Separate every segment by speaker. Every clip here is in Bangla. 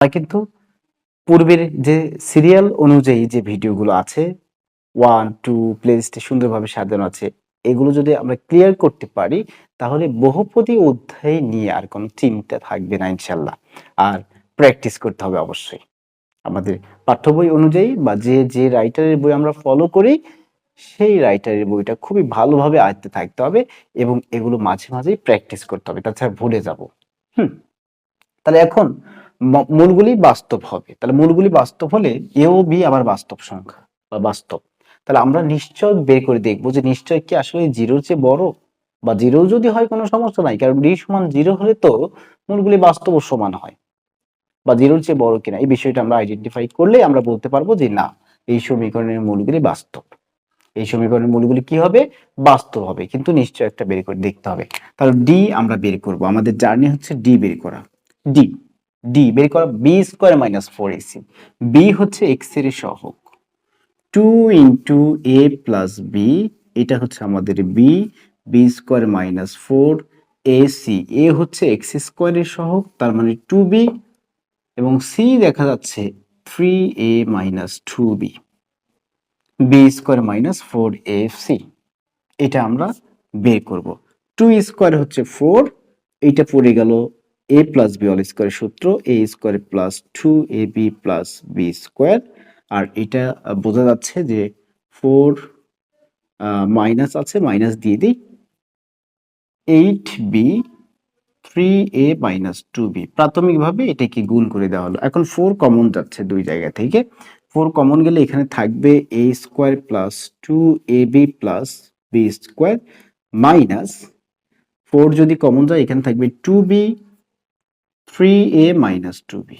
Speaker 1: কিন্তু পূর্বের যে সিরিয়াল অনুযায়ী যে ভিডিওগুলো আছে 1 2 প্লেলিস্টে সুন্দরভাবে সাজানো আছে, এগুলো যদি আমরা ক্লিয়ার করতে পারি তাহলে বহুপদী অধ্যায় নিয়ে আর কোনো চিন্তা থাকবে না ইনশাল্লাহ। আর প্র্যাকটিস করতে হবে অবশ্যই আমাদের পাঠ্য বই অনুযায়ী, বা যে রাইটারের বই আমরা ফলো করি সেই রাইটারের বইটা খুবই ভালোভাবে আয়ত্তে থাকতে হবে এবং এগুলো মাঝে মাঝেই প্র্যাকটিস করতে হবে, তাছাড়া ভুলে যাব। তাহলে এখন মূলগুলি বাস্তব হবে, তাহলে মূলগুলি বাস্তব হলে এ ও বি আবার বাস্তব সংখ্যা বা বাস্তব, তাহলে আমরা নিশ্চয় বের করে দেখবো যে নিশ্চয় কি আসলে জিরোর চেয়ে বড়, বা জিরো যদি হয় কোনো সমস্যা নাই, কারণ ডি সমান জিরো হলে তো মূলগুলি বাস্তব ও সমান হয়, বা জিরোর চেয়ে বড় কিনা এই বিষয়টা আমরা আইডেন্টিফাই করলে আমরা বলতে পারবো যে না, এই সমীকরণের মূলগুলি বাস্তব, এই সমীকরণের মূলগুলি কি হবে, বাস্তব হবে। কিন্তু নিশ্চয় একটা বের করে দেখতে হবে। তাহলে ডি আমরা বের করব, আমাদের জার্নি হচ্ছে ডি বের করা। ডি ডি বের করা, b square minus four a c. B হচ্ছে এক্স এর সহগ, 2 × a প্লাস বি, এটা হচ্ছে আমাদের B, B square minus four AC. A হচ্ছে এক্স স্কোয়ারের সহগ, তার মানে 2b, এবং সি দেখা যাচ্ছে 3a minus 2b, b square minus four f c, এটা আমরা বের করব। 2 স্কোয়ার হচ্ছে 4, এইটা পড়ে গেল এ প্লাস বি অল স্কোয়ারের সূত্র, A square plus 2ab plus B square, আর এটা বোঝা যাচ্ছে যে 4 মাইনাস আছে, মাইনাস দিয়ে দিই, 8b 3a মাইনাস 2b, প্রাথমিকভাবে এটাকে গুণ করে দেওয়া হলো। এখন 4 কমন যাচ্ছে দুই জায়গা থেকে, 4 কমন গেলে এখানে থাকবে a square plus 2ab plus B square minus 4 যদি কমন যায় এখানে থাকবে 2b 3a মাইনাস 2b।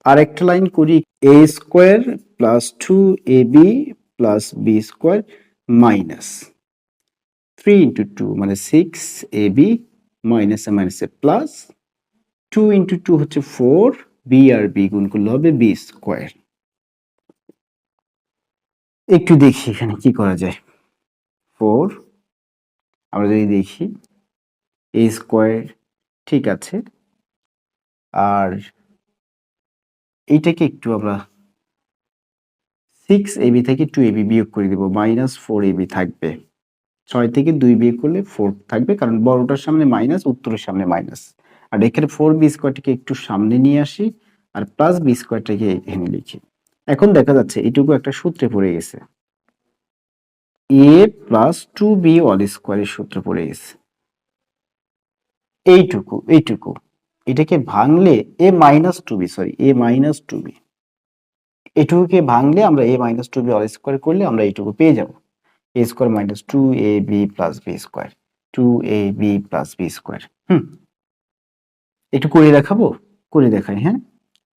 Speaker 1: আর একটা লাইন করি, a square plus 2ab plus B square minus 3 × 2 মানে 6ab মাইনাস মাইনাসে প্লাস 2 × 2 হচ্ছে 4, বি আর বি গুণ করলে হবে বি স্কোয়ার। একটু দেখি এখানে কি করা যায়। 4 আমরা যদি দেখি a স্কোয়ার ঠিক আছে, আর এইটাকে একটু আমরা 6ab থেকে 2ab বিয়োগ করে দেব, মাইনাস 4ab থাকবে। 6 থেকে 2 বিয়োগ করলে 4 থাকবে, কারণ বড়টার সামনে মাইনাস, উত্তরের সামনে মাইনাস। আর এখানে 4b স্কোয়ারটাকে একটু সামনে নিয়ে আসি, আর প্লাস বি স্কোয়ারটাকে এখানে লিখি। এখন দেখা যাচ্ছে এটুকু একটা সূত্রে পড়ে গেছে, a প্লাস 2b অল স্কোয়ারের সূত্র পড়ে গেছে। এইটুকু এটাকে ভাঙলে a minus 2b, sorry a minus 2b, এটুকুকে ভাঙলে আমরা a minus 2b all square করলে আমরা এইটুকু পেয়ে যাব, a square minus 2ab plus B square, 2ab plus B square. একটু করে দেখাবো, করে দেখাই। হ্যাঁ,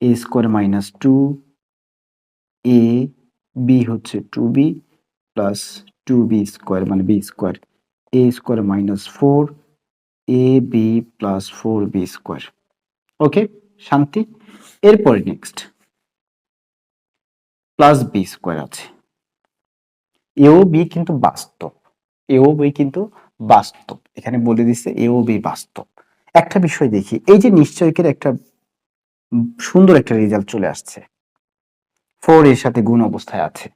Speaker 1: a square minus 2a b হচ্ছে 2b প্লাস 2b স্কোয়ার মানে b square, a square minus 4ab plus 4b square. Okay, শান্তি। এরপরে নেক্সট প্লাস বি স্কোয়ার আছে। এও বি কিন্তু বাস্তব, এও বি কিন্তু বাস্তব, এখানে বলে দিচ্ছে এও বি বাস্তব। একটা বিষয় দেখি, এই যে নিশ্চয়কের একটা সুন্দর একটা রেজাল্ট চলে আসছে, 4 এর সাথে গুণ অবস্থায় আছে।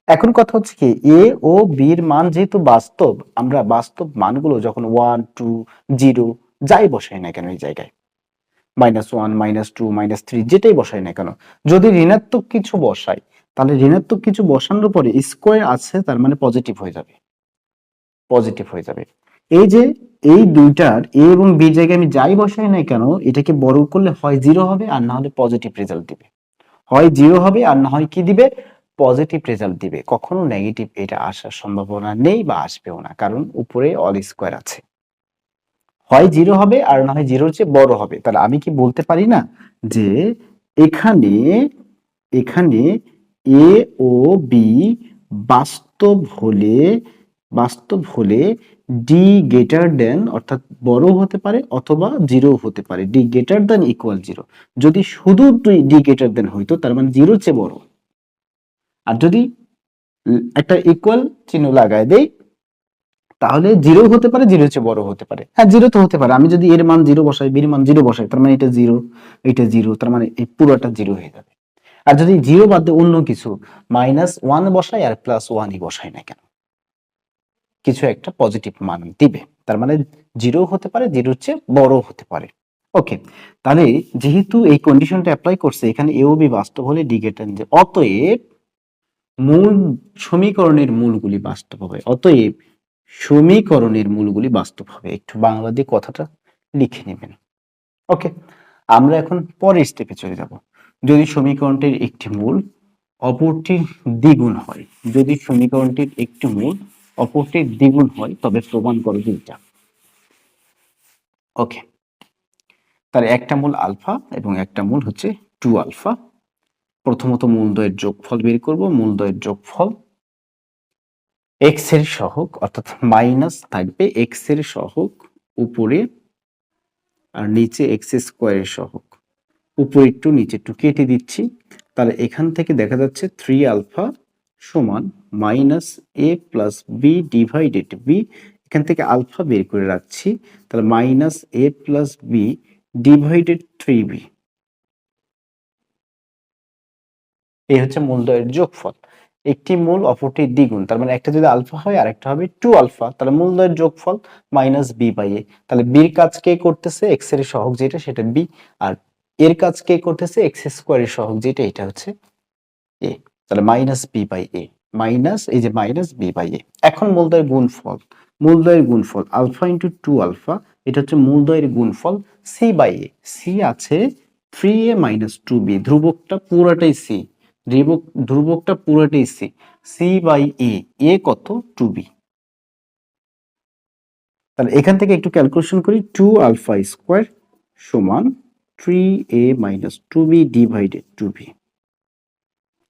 Speaker 1: এখন কথা হচ্ছে কি, এ ও বির মান যেহেতু বাস্তব, আমরা বাস্তব মানগুলো যখন 1 2 0 যাই বসাই না কেন এই জায়গায়, -1 -2 -3 যেটাই বসাই না কেন, যদি ঋণাত্মক কিছু বসাই তাহলে ঋণাত্মক কিছু বসানোর পরে স্কোয়ার আছে, তার মানে পজিটিভ হয়ে যাবে, পজিটিভ হয়ে যাবে। এই যে এই দুইটার এ এবং বি জায়গায় আমি যাই বসাই না কেন, এটাকে বড় করলে হয় 0 হবে আর না হলে পজিটিভ রেজাল্ট দিবে, হয় 0 হবে আর না হয় কি দিবে, পজিটিভ রেজাল্ট দিবে। কখনো নেগেটিভ এটা আসার সম্ভাবনা নেই বা আসবেও না, কারণ উপরে অল স্কোয়ার আছে। হয় 0 হবে আর না হয় 0-র চেয়ে বড় হবে। তাহলে আমি কি বলতে পারি না যে এখানে এখানে এ ও বি বাস্তব হলে, বাস্তব হলে ডি গ্রেটার দেন, অর্থাৎ বড় হতে পারে অথবা 0 হতে পারে, ডি গ্রেটার দেন ইকুয়াল 0। যদি শুধু ডি গ্রেটার দেন হইতো তার মানে 0-র চেয়ে বড়, আর যদি একটা ইকুয়াল চিহ্ন লাগায় দেই তাহলে জিরো হতে পারে, জিরো চেয়ে বড় হতে পারে। হ্যাঁ, জিরো তো হতে পারে। আমি যদি এর মান জিরো বসাই, বির মান জিরো বসাই, তার মানে এটা জিরো, এটা জিরো, তার মানে এই পুরোটা জিরো হয়ে যাবে। আর যদি জিরো বাদ দিয়ে অন্য কিছু -1 বসাই আর +1ই বসাই না কেন, কিছু একটা পজিটিভ মান দিবে। তার মানে জিরো হতে পারে, জিরোর চেয়ে বড় হতে পারে। ওকে, তাহলে যেহেতু এই কন্ডিশনটা অ্যাপ্লাই করছে, এখানে এ ও বি বাস্তব হলে ডি গ্রেটার দেন, অতএব মূল সমীকরণের মূলগুলি বাস্তব হবে। অতএব সমীকরণের মূলগুলি বাস্তব হবে। একটু বাংলা দিয়ে কথাটা লিখে নেবেন। ওকে, আমরা এখন পরের স্টেপে চলে যাব। যদি সমীকরণটির একটি মূল অপরটির দ্বিগুণ হয়, যদি সমীকরণটির একটি মূল অপরটির দ্বিগুণ হয়, তবে প্রমাণ করো দুইটা। ওকে, তার একটা মূল আলফা এবং একটা মূল হচ্ছে 2 আলফা। প্রথমত মূলদ্বয়ের যোগফল বের করব। মূলদ্বয়ের যোগফল এক্স এর সহগ, অর্থাৎ মাইনাস থাকবে এক্স এর সহগ উপরে আর নিচে এক্স স্কোয়ারের সহগ। উপরে একটু নিচে একটু কেটে দিচ্ছি। তাহলে এখান থেকে দেখা যাচ্ছে 3 আলফা সমান -a plus b divided b. এখান থেকে আলফা বের করে রাখছি, তাহলে -a plus b divided 3b। এই হচ্ছে মূলদ্বয়ের যোগফল। একটি মূল অপরটির দ্বিগুণ, তার মানে একটা যদি আলফা হয় আর একটা হবে 2 আলফা, তাহলে মূলদ্বয়ের যোগফল -b/a। তাহলে বির কাজ কে করতেছে? এক্স এর সহগ যেটা সেটা বি, আর এর কাজ কে করতেছে? এক্স স্কোয়ারের সহগ যেটা, এটা হচ্ছে এ। তাহলে -b/a, মাইনাস এই যে -b/a। এখন মূলদ্বয়ের গুণফল, মূলদ্বয়ের গুণফল আলফা ইন্টু 2 আলফা, এটা হচ্ছে মূলদ্বয়ের গুণফল c/a। সি আছে 3a - 2b, ধ্রুবকটা পুরাটাই সি, ধ্রুবকটা পুরাটাই সি, c/a, এ কত? 2b। তাহলে এখান থেকে একটু ক্যালকুলেশন করি, 2 আলফা স্কোয়ার সমান 3a - 2b ডিভাইডেড 2b।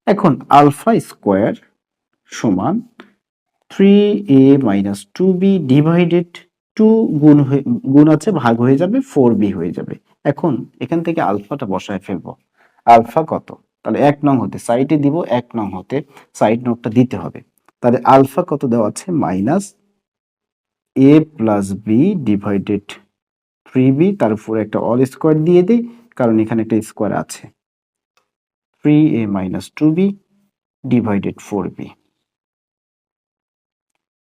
Speaker 1: এখন আলফা স্কোয়ার সমান 3a - 2b ডিভাইডেড 2 গুণ আছে, ভাগ হয়ে যাবে, 4b হয়ে যাবে। এখন এখান থেকে আলফাটা বসায় ফেলবো। আলফা কত? তাহলে 1 নং হতে সাইডে দিব, 1 নং হতে সাইড নোটটা দিতে হবে। তাহলে আলফা কত দেওয়া আছে? -a plus b divided 3b, তার উপর একটা অল স্কোয়ার দিয়ে দিই, কারণ এখানে একটা স্কোয়ার আছে। 3a - 2b divided 4b।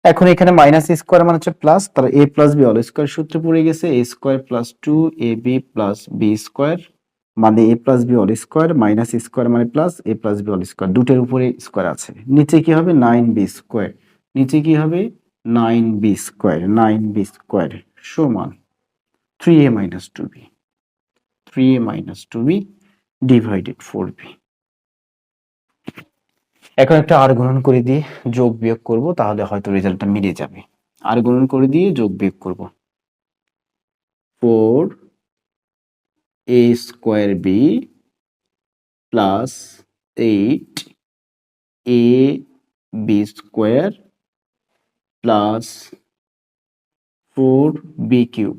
Speaker 1: এখন এখানে মাইনাস স্কোয়ার মানে হচ্ছে প্লাস, তাহলে A plus B all square সূত্রে পড়ে গেছে, A square plus 2ab plus B square মানে A plus B all square, minus square মানে plus, A plus B all square, দুটোর উপরে স্কোয়ার আছে। নিচে কি হবে? 9b square. নিচে কি হবে? 9b square. 9b স্কোয়ার সমান 3a - 2b, 3a - 2b divided 4b। এখন একটা আর গুণন করে দিয়ে যোগ বিয়োগ করব, তাহলে হয়তো রেজাল্টটা মিলে যাবে। আর গুণন করে দিয়ে যোগ বিয়োগ করব। 4a square B plus 8a B square plus 4b cube,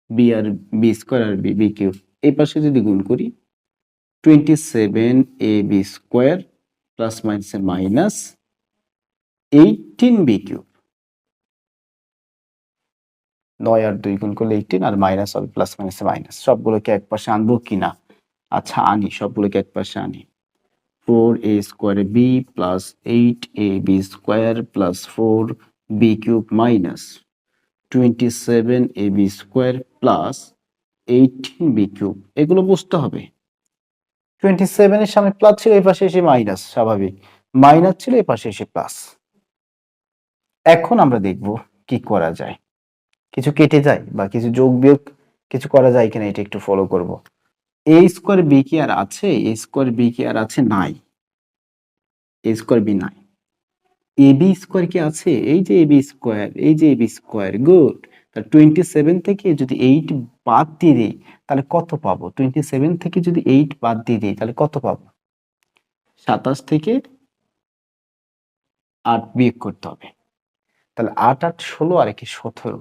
Speaker 1: B আর বি স্কোয়ার আর বি কিউব। এই পাশে যদি গুণ করি 27ab স্কোয়ার প্লাস মাইনাসে মাইনাস 18b কিউব। 9 আর 2 গুণ করলে 18, আর মাইনাস হবে, প্লাস মাইনাসে মাইনাস। সবগুলোকে এক পাশে আনবো কিনা? আচ্ছা আনি, সবগুলোকে এক পাশে আনি। 4a square B plus 8ab square plus 4b cube minus 27ab square plus 18b cube. এগুলো বুঝতে হবে। 27 এর সামনে প্লাস ছিল, এই পাশে এসে মাইনাস, স্বাভাবিক। মাইনাস ছিল, এই পাশে এসে প্লাস। এখন আমরা দেখব কি করা যায়, কিছু কেটে যায় বা কিছু যোগ বিয়োগ কিছু করা যায় কিনা, এটা একটু ফলো করব। এ স্কোয়ার বি কি আর আছে? এ স্কোয়ার বি কি আর আছে? নাই। এ স্কোয়ার বি নাই। এ বি স্কোয়ার কি আছে? এই যে এ বি স্কোয়ার, এই যে এ বি স্কোয়ার, গুড। তাহলে 27 থেকে যদি 8 বাদ দিয়ে দিই তাহলে কত পাবো? 27 থেকে যদি 8 বাদ দিয়ে দিই তাহলে কত পাবো? 27 থেকে 8 বিয়োগ করতে হবে। তাহলে 8 8 16 আর একে 17,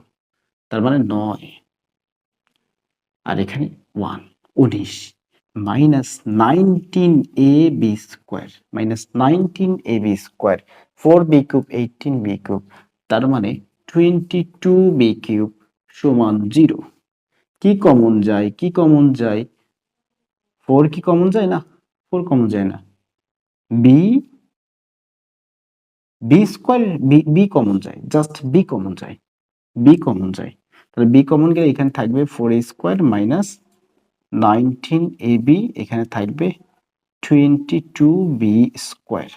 Speaker 1: তার মানে 9, আর এখানে 1 19, minus 19ab square, minus 19ab square, 4b cube 18b cube, তার মানে 22b³ সমান 0। কি কমন যায়? কি কমন যায়? 4 কি কমন যায় না? 4 কমন যায় না। বি স্কোয়ার বি কমন যায়, জাস্ট বি কমন যায়, বি কমন যায়। তাহলে বি কমন গেলে এখানে থাকবে 4a স্কোয়ার মাইনাস 19ab, এখানে থাকবে 22b স্কোয়ার।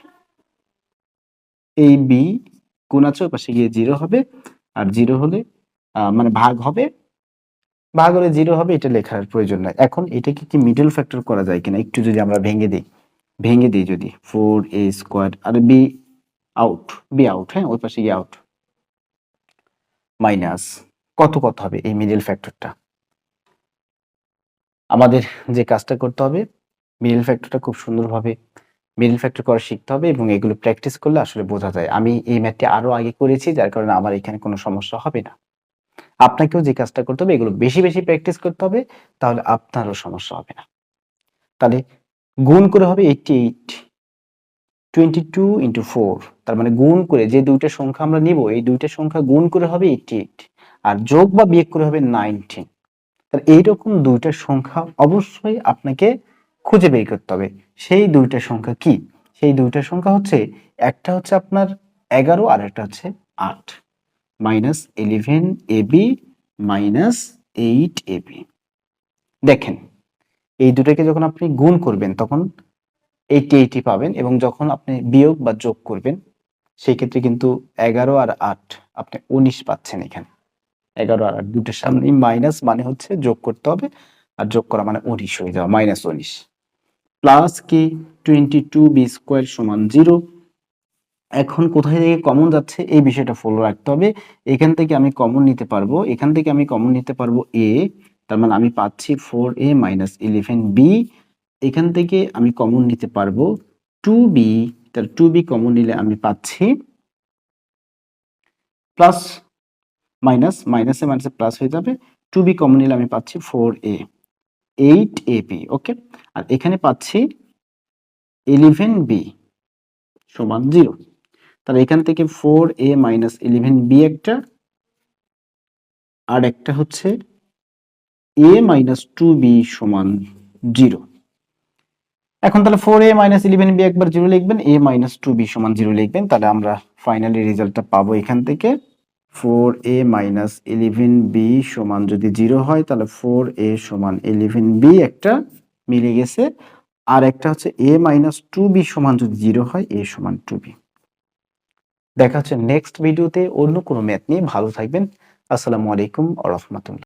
Speaker 1: এই বি গুণ আছে, ওই পাশে গিয়ে 0 হবে, আর 0 হলে মানে ভাগ হবে, ভাগ হলে 0 হবে, এটা লেখার প্রয়োজন নাই। এখন এটাকে কি মিডল ফ্যাক্টর করা যায় কিনা একটু যদি আমরা ভেঙে দিই যদি 4a স্কোয়ার আর বি আউট, হ্যাঁ ওই পাশে গিয়ে আউট, মাইনাস কত হবে এই মিডল ফ্যাক্টরটা। আমাদের যে কাজটা করতে হবে, মিডল ফ্যাক্টরটা খুব সুন্দরভাবে মিডল ফ্যাক্টর করা শিখতে হবে, এবং এগুলো প্র্যাকটিস করলে আসলে বোঝা যায়। আমি এই ম্যাথটি আরো আগে করেছি, যার কারণে আমার এখানে কোনো সমস্যা হবে না। আপনাকেও যে কাজটা করতে হবে, এগুলো বেশি বেশি প্র্যাকটিস করতে হবে, তাহলে আপনারও সমস্যা হবে না। তাহলে গুণ করে হবে 88, 22 ইন্টু 4, তার মানে গুণ করে যে দুইটা সংখ্যা আমরা নিব, এই দুইটা সংখ্যা গুণ করে হবে 88, আর যোগ বা বিয়োগ করে হবে 19। তাহলে এইরকম দুইটা সংখ্যা অবশ্যই আপনাকে খুঁজে বের করতে হবে। সেই দুইটা সংখ্যা কি? সেই দুইটা সংখ্যা হচ্ছে, একটা হচ্ছে আপনার 11 আর একটা হচ্ছে 8, মাইনাস 11ab মাইনাস 8ab। দেখেন এই দুটাকে যখন আপনি গুণ করবেন তখন 80 পাবেন, এবং যখন আপনি বিয়োগ বা যোগ করবেন সেই ক্ষেত্রে কিন্তু 11 আর 8 আপনি 19 পাচ্ছেন। এখানে 11 আর 8 দুটোর সামনে মাইনাস মানে হচ্ছে যোগ করতে হবে, আর যোগ করা মানে 19 হয়ে যাওয়া, মাইনাস 19। প্লাস কি 22b স্কোয়ার সমান 0। এখন কোথায় থেকে কমন যাচ্ছে এই বিষয়টা ফলো রাখতে হবে। এখান থেকে আমি কমন নিতে পারবো, এখান থেকে আমি কমন নিতে পারবো a, তার মানে আমি পাচ্ছি 4a মাইনাস 11b। এখান থেকে আমি কমন নিতে পারবো 2b, তার 2b কমন নিলে আমি পাচ্ছি প্লাস, মাইনাস মাইনাসে মাইনাসে প্লাস হয়ে যাবে, 2b কমন নিলে আমি পাচ্ছি 4a, 8ab। ওকে, আর এখানে পাচ্ছি 11b সমান 0। তাহলে এখান থেকে 4a মাইনাস 11b একটা, আর একটা হচ্ছে a মাইনাস 2b সমান 0। এখন তাহলে 4a মাইনাস 11b একবার 0 লিখবেন, a মাইনাস 2b সমান 0 লিখবেন, তাহলে আমরা ফাইনালি রেজাল্টটা পাবো এখান থেকে 4a মাইনাস 11b সমান যদি 0 হয়, তাহলে 4a সমান 11b একটা মিলে গেছে, আর একটা হচ্ছে a মাইনাস 2b সমান যদি 0 হয়, a সমান 2b। দেখা হচ্ছে নেক্সট ভিডিওতে অন্য কোনো ম্যাথ নিয়ে। ভালো থাকবেন। আসসালামু আলাইকুম ওয়া রাহমাতুল্লাহ।